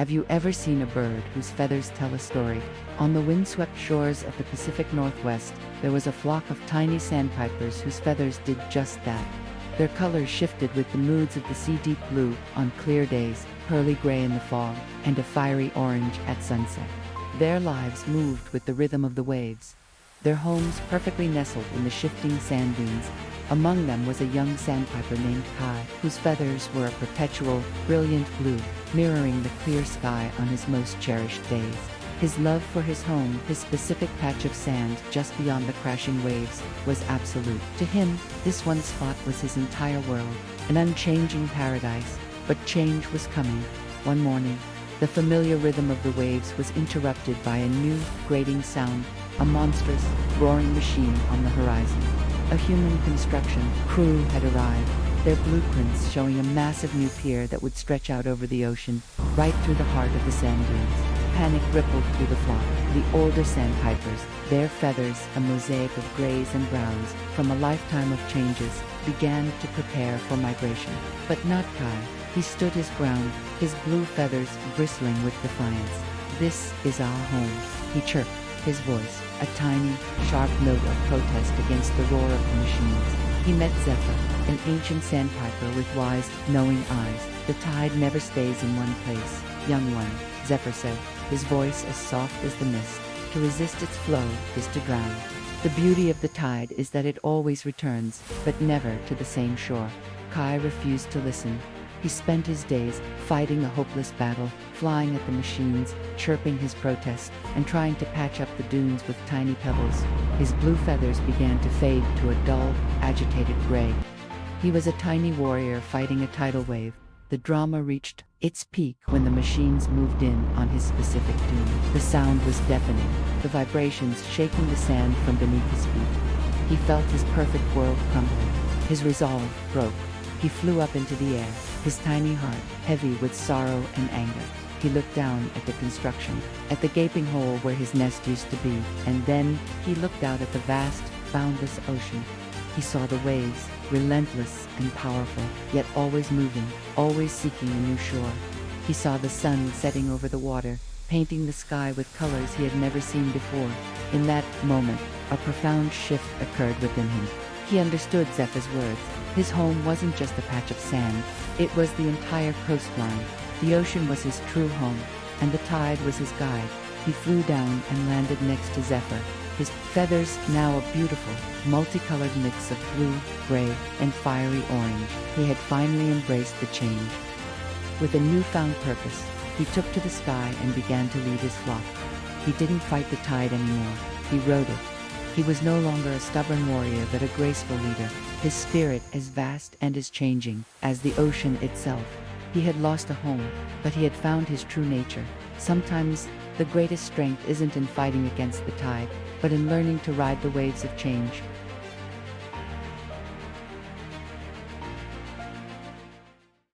Have you ever seen a bird whose feathers tell a story? On the windswept shores of the Pacific Northwest, there was a flock of tiny sandpipers whose feathers did just that. Their colors shifted with the moods of the sea, deep blue on clear days, pearly gray in the fog, and a fiery orange at sunset. Their lives moved with the rhythm of the waves, their homes perfectly nestled in the shifting sand dunes. Among them was a young sandpiper named Kai, whose feathers were a perpetual, brilliant blue, mirroring the clear sky on his most cherished days. His love for his home, his specific patch of sand just beyond the crashing waves, was absolute. To him, this one spot was his entire world, an unchanging paradise. But change was coming. One morning, the familiar rhythm of the waves was interrupted by a new, grating sound, a monstrous, roaring machine on the horizon. A human construction crew had arrived, their blueprints showing a massive new pier that would stretch out over the ocean, right through the heart of the sand dunes. Panic rippled through the flock. The older sandpipers, their feathers a mosaic of grays and browns from a lifetime of changes, began to prepare for migration. But not Kai. He stood his ground, his blue feathers bristling with defiance. "This is our home," he chirped, his voice a tiny, sharp note of protest against the roar of the machines. He met Zephyr, an ancient sandpiper with wise, knowing eyes. "The tide never stays in one place, young one," Zephyr said, his voice as soft as the mist. "To resist its flow is to drown. The beauty of the tide is that it always returns, but never to the same shore." Kai refused to listen. He spent his days fighting a hopeless battle, flying at the machines, chirping his protest, and trying to patch up the dunes with tiny pebbles. His blue feathers began to fade to a dull, agitated gray. He was a tiny warrior fighting a tidal wave. The drama reached its peak when the machines moved in on his specific dune. The sound was deafening, the vibrations shaking the sand from beneath his feet. He felt his perfect world crumbling. His resolve broke. He flew up into the air, his tiny heart heavy with sorrow and anger. He looked down at the construction, at the gaping hole where his nest used to be, and then he looked out at the vast, boundless ocean. He saw the waves, relentless and powerful, yet always moving, always seeking a new shore. He saw the sun setting over the water, painting the sky with colors he had never seen before. In that moment, a profound shift occurred within him. He understood Zephyr's words. His home wasn't just a patch of sand, it was the entire coastline. The ocean was his true home, and the tide was his guide. He flew down and landed next to Zephyr, his feathers now a beautiful, multicolored mix of blue, gray, and fiery orange. He had finally embraced the change. With a newfound purpose, he took to the sky and began to lead his flock. He didn't fight the tide anymore, he rode it. He was no longer a stubborn warrior but a graceful leader, his spirit as vast and as changing as the ocean itself. He had lost a home, but he had found his true nature. Sometimes, the greatest strength isn't in fighting against the tide, but in learning to ride the waves of change,